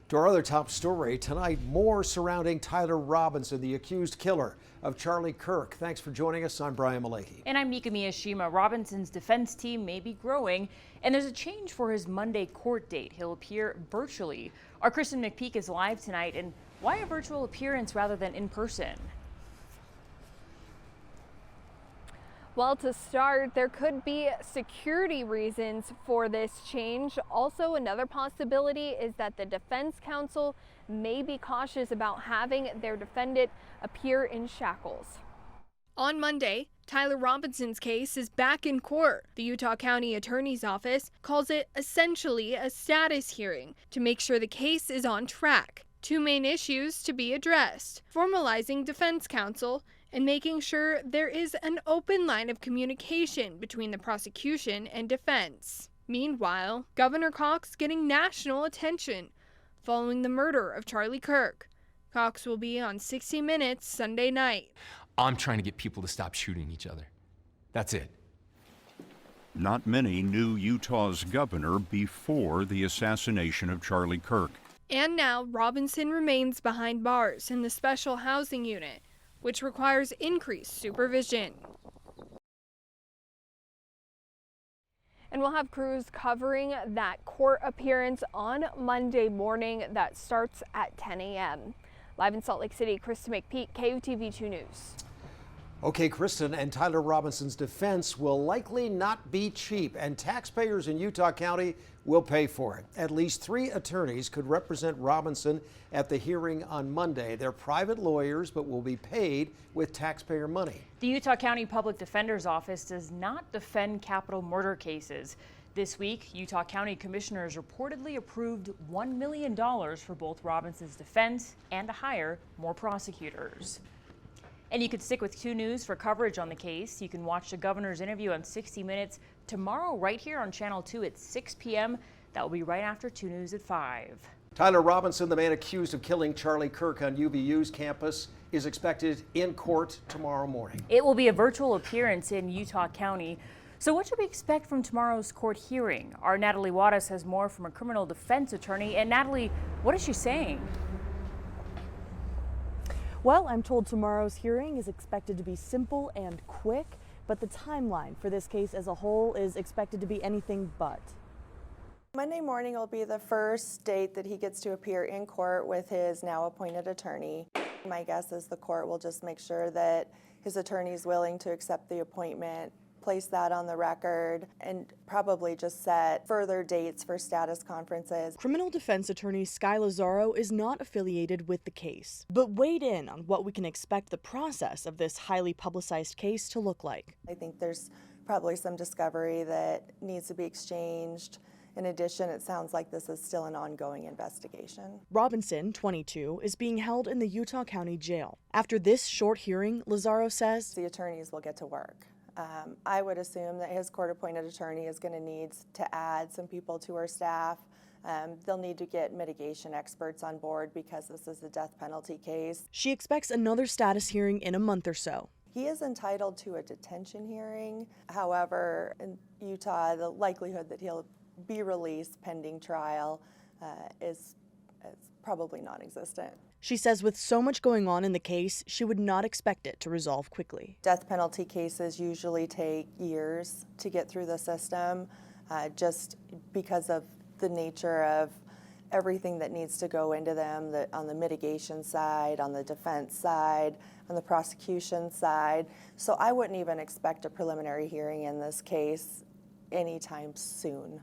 To our other top story tonight, more surrounding Tyler Robinson, the accused killer of Charlie Kirk. Thanks for joining us. I'm Brian Malecki. And I'm Mika Miyashima. Robinson's defense team may be growing, and there's a change for his Monday court date. He'll appear virtually. Our Kristen McPeak is live tonight, and why a virtual appearance rather than in person? Well, to start, there could be security reasons for this change. Also, another possibility is that the defense counsel may be cautious about having their defendant appear in shackles. On Monday, Tyler Robinson's case is back in court. The Utah County Attorney's Office calls it essentially a status hearing to make sure the case is on track. Two main issues to be addressed: formalizing defense counsel and making sure there is an open line of communication between the prosecution and defense. Meanwhile, Governor Cox getting national attention following the murder of Charlie Kirk. Cox will be on 60 Minutes Sunday night. I'm trying to get people to stop shooting each other. That's it. Not many knew Utah's governor before the assassination of Charlie Kirk. And now Robinson remains behind bars in the special housing unit, which requires increased supervision. And we'll have crews covering that court appearance on Monday morning that starts at 10 a.m. Live in Salt Lake City, Kristen McPeak, KUTV 2 News. Okay, Kristen, and Tyler Robinson's defense will likely not be cheap, and taxpayers in Utah County will pay for it. At least 3 attorneys could represent Robinson at the hearing on Monday. They're private lawyers, but will be paid with taxpayer money. The Utah County Public Defender's Office does not defend capital murder cases. This week, Utah County commissioners reportedly approved $1 million for both Robinson's defense and to hire more prosecutors. And you can stick with 2 News for coverage on the case. You can watch the governor's interview on 60 Minutes tomorrow right here on Channel 2 at 6 p.m. That will be right after 2 News at 5. Tyler Robinson, the man accused of killing Charlie Kirk on UVU's campus, is expected in court tomorrow morning. It will be a virtual appearance in Utah County. So what should we expect from tomorrow's court hearing? Our Natalie Wattis has more from a criminal defense attorney. And Natalie, what is she saying? Well, I'm told tomorrow's hearing is expected to be simple and quick, but the timeline for this case as a whole is expected to be anything but. Monday morning will be the first date that he gets to appear in court with his now appointed attorney. My guess is the court will just make sure that his attorney is willing to accept the appointment, place that on the record, and probably just set further dates for status conferences. Criminal defense attorney Sky Lazaro is not affiliated with the case, but weighed in on what we can expect the process of this highly publicized case to look like. I think there's probably some discovery that needs to be exchanged. In addition, it sounds like this is still an ongoing investigation. Robinson, 22, is being held in the Utah County Jail. After this short hearing, Lazaro says the attorneys will get to work. I would assume that his court-appointed attorney is going to need to add some people to her staff. They'll need to get mitigation experts on board because this is a death penalty case. She expects another status hearing in a month or so. He is entitled to a detention hearing. However, in Utah, the likelihood that he'll be released pending trial is probably non-existent. She says with so much going on in the case, she would not expect it to resolve quickly. Death penalty cases usually take years to get through the system, just because of the nature of everything that needs to go into them, on the mitigation side, on the defense side, on the prosecution side. So I wouldn't even expect a preliminary hearing in this case anytime soon.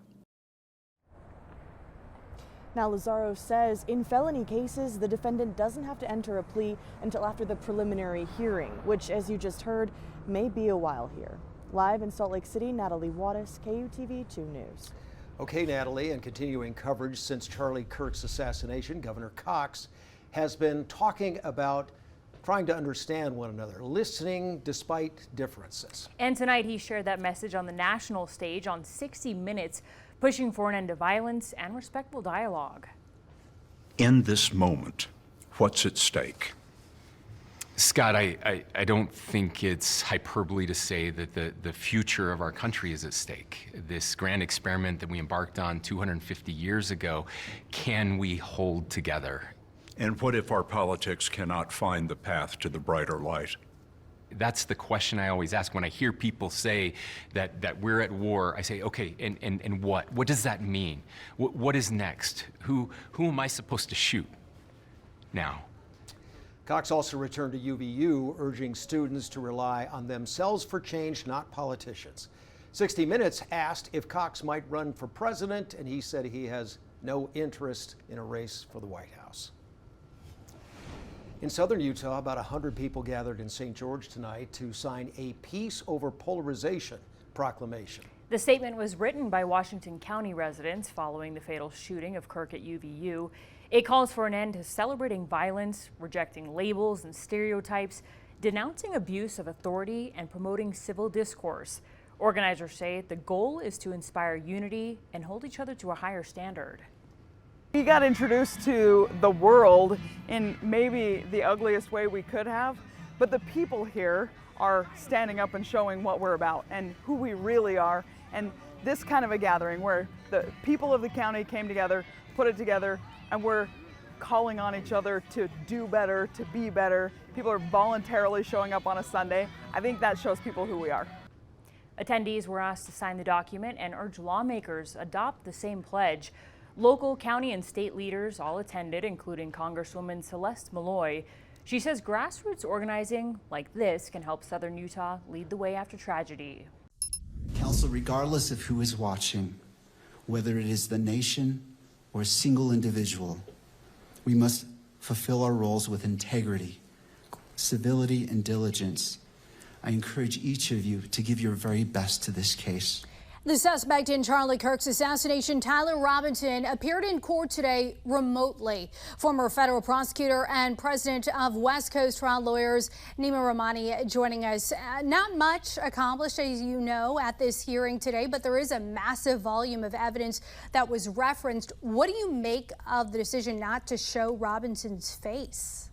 Now, Lazaro says in felony cases, the defendant doesn't have to enter a plea until after the preliminary hearing, which, as you just heard, may be a while here. Live in Salt Lake City, Natalie Wattis, KUTV 2 News. Okay, Natalie, and continuing coverage since Charlie Kirk's assassination, Governor Cox has been talking about trying to understand one another, listening despite differences. And tonight he shared that message on the national stage on 60 Minutes, pushing for an end to violence and respectful dialogue. In this moment, what's at stake? Scott, I don't think it's hyperbole to say that the future of our country is at stake. This grand experiment that we embarked on 250 years ago, can we hold together? And what if our politics cannot find the path to the brighter light? That's the question I always ask. When I hear people say that we're at war, I say, okay, and what? What does that mean? What is next? Who am I supposed to shoot now? Cox also returned to UVU, urging students to rely on themselves for change, not politicians. 60 Minutes asked if Cox might run for president, and he said he has no interest in a race for the White House. In southern Utah, about 100 people gathered in St. George tonight to sign a Peace Over Polarization proclamation. The statement was written by Washington County residents following the fatal shooting of Kirk at UVU. It calls for an end to celebrating violence, rejecting labels and stereotypes, denouncing abuse of authority, and promoting civil discourse. Organizers say the goal is to inspire unity and hold each other to a higher standard. We got introduced to the world in maybe the ugliest way we could have, but the people here are standing up and showing what we're about and who we really are. And this kind of a gathering where the people of the county came together, put it together, and we're calling on each other to do better, to be better. People are voluntarily showing up on a Sunday. I think that shows people who we are. Attendees were asked to sign the document and urge lawmakers adopt the same pledge. Local, county, and state leaders all attended, including Congresswoman Celeste Malloy. She says grassroots organizing like this can help Southern Utah lead the way after tragedy. Council, regardless of who is watching, whether it is the nation or a single individual, we must fulfill our roles with integrity, civility, and diligence. I encourage each of you to give your very best to this case. The suspect in Charlie Kirk's assassination, Tyler Robinson, appeared in court today remotely. Former federal prosecutor and president of West Coast Trial Lawyers, Nima Rahmani, joining us. Not much accomplished, as you know, at this hearing today, but there is a massive volume of evidence that was referenced. What do you make of the decision not to show Robinson's face?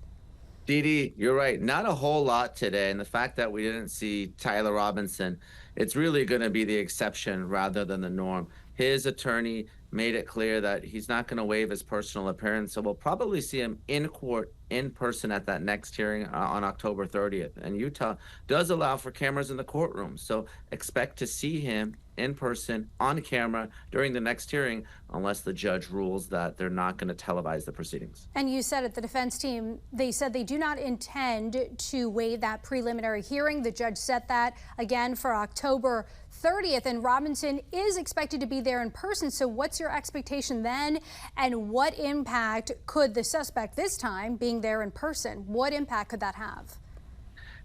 Dee Dee, you're right. Not a whole lot today. And the fact that we didn't see Tyler Robinson, it's really going to be the exception rather than the norm. His attorney made it clear that he's not going to waive his personal appearance. So we'll probably see him in court in person at that next hearing on October 30th. And Utah does allow for cameras in the courtroom. So expect to see him in person on camera during the next hearing, unless the judge rules that they're not going to televise the proceedings. And you said at the defense team, they said they do not intend to waive that preliminary hearing. The judge set that again for October 30th, and Robinson is expected to be there in person. So what's your expectation then? And what impact could the suspect this time being there in person, what impact could that have?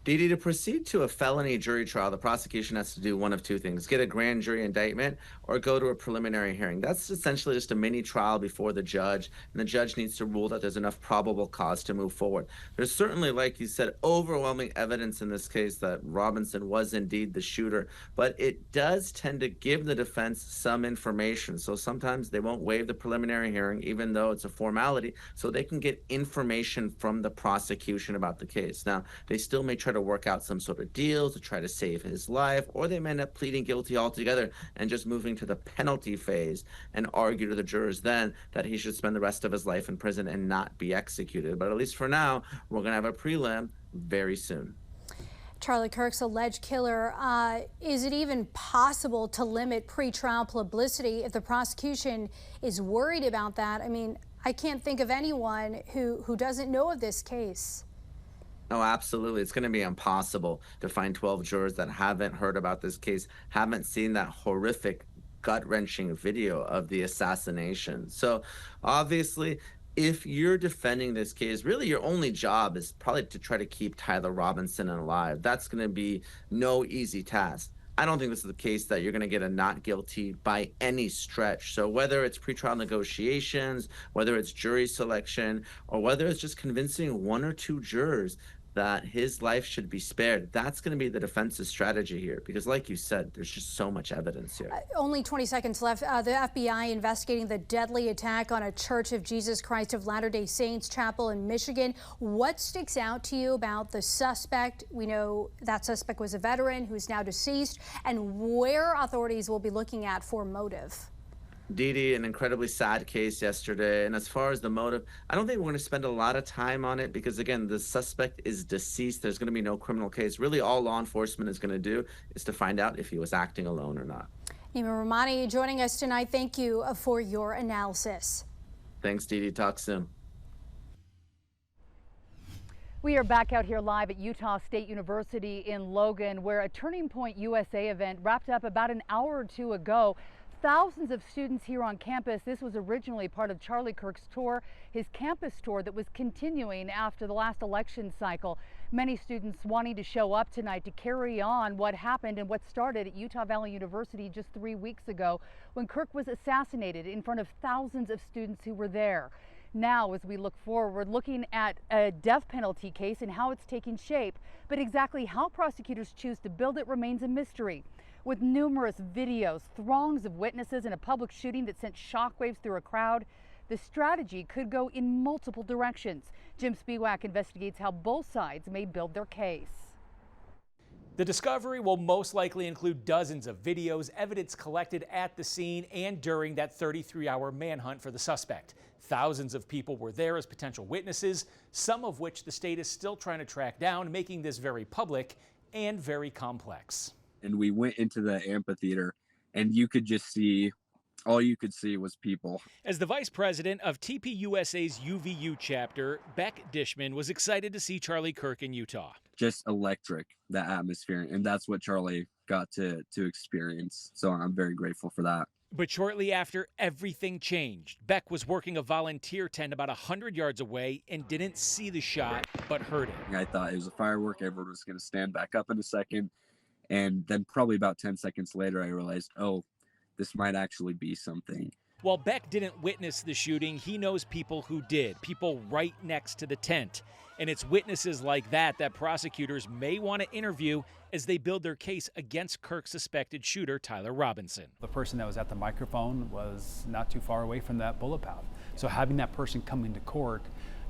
Dee Dee, to proceed to a felony jury trial, the prosecution has to do one of two things: get a grand jury indictment or go to a preliminary hearing. That's essentially just a mini trial before the judge, and the judge needs to rule that there's enough probable cause to move forward. There's certainly, like you said, overwhelming evidence in this case that Robinson was indeed the shooter, but it does tend to give the defense some information. So sometimes they won't waive the preliminary hearing, even though it's a formality, so they can get information from the prosecution about the case. Now, they still may try to work out some sort of deal to try to save his life, or they may end up pleading guilty altogether and just moving to the penalty phase and argue to the jurors then that he should spend the rest of his life in prison and not be executed. But at least for now, we're going to have a prelim very soon. Charlie Kirk's alleged killer, is it even possible to limit pretrial publicity if the prosecution is worried about that? I mean, I can't think of anyone who doesn't know of this case. Oh, absolutely. It's going to be impossible to find 12 jurors that haven't heard about this case, haven't seen that horrific, gut-wrenching video of the assassination. So obviously, if you're defending this case, really your only job is probably to try to keep Tyler Robinson alive. That's going to be no easy task. I don't think this is the case that you're going to get a not guilty by any stretch. So whether it's pretrial negotiations, whether it's jury selection, or whether it's just convincing one or two jurors, that his life should be spared. That's going to be the defense's strategy here, because like you said, there's just so much evidence here. Only 20 seconds left. The FBI investigating the deadly attack on a Church of Jesus Christ of Latter-day Saints chapel in Michigan. What sticks out to you about the suspect? We know that suspect was a veteran who's now deceased, and where authorities will be looking at for motive. Dee, an incredibly sad case yesterday. And as far as the motive, I don't think we're going to spend a lot of time on it because, again, the suspect is deceased. There's going to be no criminal case. Really, all law enforcement is going to do is to find out if he was acting alone or not. Nima Rahmani joining us tonight. Thank you for your analysis. Thanks, Dee. Talk soon. We are back out here live at Utah State University in Logan, where a Turning Point USA event wrapped up about an hour or two ago. Thousands of students here on campus. This was originally part of Charlie Kirk's tour, his campus tour that was continuing after the last election cycle. Many students wanting to show up tonight to carry on what happened and what started at Utah Valley University just 3 weeks ago when Kirk was assassinated in front of thousands of students who were there. Now, as we look forward, looking at a death penalty case and how it's taking shape, but exactly how prosecutors choose to build it remains a mystery. With numerous videos, throngs of witnesses, and a public shooting that sent shockwaves through a crowd, the strategy could go in multiple directions. Jim Spiewak investigates how both sides may build their case. The discovery will most likely include dozens of videos, evidence collected at the scene and during that 33-hour manhunt for the suspect. Thousands of people were there as potential witnesses, some of which the state is still trying to track down, making this very public and very complex. And we went into the amphitheater, and you could just see, all you could see was people. As the vice president of TPUSA's UVU chapter, Beck Dishman was excited to see Charlie Kirk in Utah. Just electric, the atmosphere, and that's what Charlie got to experience. So I'm very grateful for that. But shortly after, everything changed. Beck was working a volunteer tent about 100 yards away and didn't see the shot, but heard it. I thought it was a firework. Everyone was going to stand back up in a second. And then probably about 10 seconds later, I realized, oh, this might actually be something. While Beck didn't witness the shooting, he knows people who did, people right next to the tent. And it's witnesses like that that prosecutors may want to interview as they build their case against Kirk's suspected shooter, Tyler Robinson. The person that was at the microphone was not too far away from that bullet path. So having that person come into court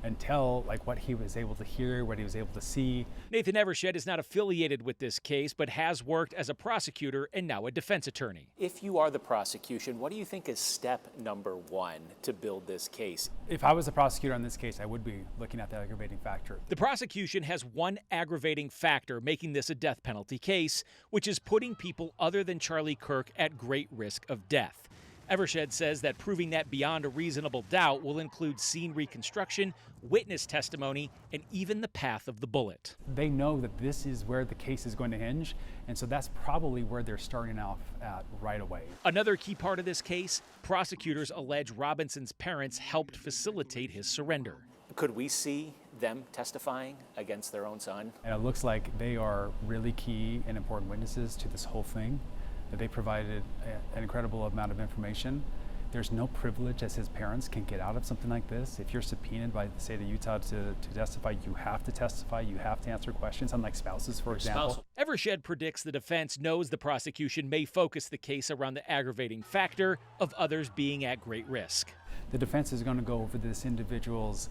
and tell what he was able to hear, what he was able to see. Nathan Evershed is not affiliated with this case, but has worked as a prosecutor and now a defense attorney. If you are the prosecution, what do you think is step number one to build this case? If I was the prosecutor on this case, I would be looking at the aggravating factor. The prosecution has one aggravating factor making this a death penalty case, which is putting people other than Charlie Kirk at great risk of death. Evershed says that proving that beyond a reasonable doubt will include scene reconstruction, witness testimony, and even the path of the bullet. They know that this is where the case is going to hinge, and so that's probably where they're starting off at right away. Another key part of this case, prosecutors allege Robinson's parents helped facilitate his surrender. Could we see them testifying against their own son? And it looks like they are really key and important witnesses to this whole thing. That they provided an incredible amount of information. There's no privilege as his parents can get out of something like this. If you're subpoenaed by the state of Utah to testify, you have to testify, you have to answer questions, unlike spouses, for example. Evershed predicts the defense knows the prosecution may focus the case around the aggravating factor of others being at great risk. The defense is going to go over this individual's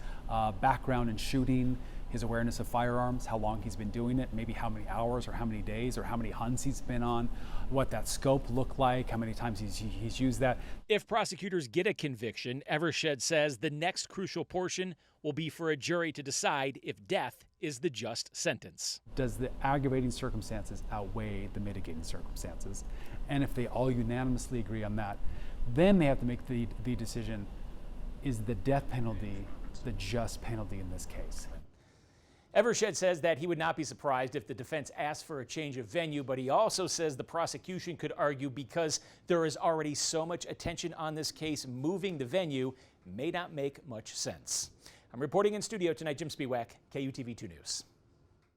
background in shooting, his awareness of firearms, how long he's been doing it, maybe how many hours or how many days or how many hunts he's been on, what that scope looked like, how many times he's used that. If prosecutors get a conviction, Evershed says the next crucial portion will be for a jury to decide if death is the just sentence. Does the aggravating circumstances outweigh the mitigating circumstances? And if they all unanimously agree on that, then they have to make the decision, is the death penalty the just penalty in this case? Evershed says that he would not be surprised if the defense asked for a change of venue, but he also says the prosecution could argue because there is already so much attention on this case, moving the venue may not make much sense. I'm reporting in studio tonight, Jim Spiewak, KUTV 2 News.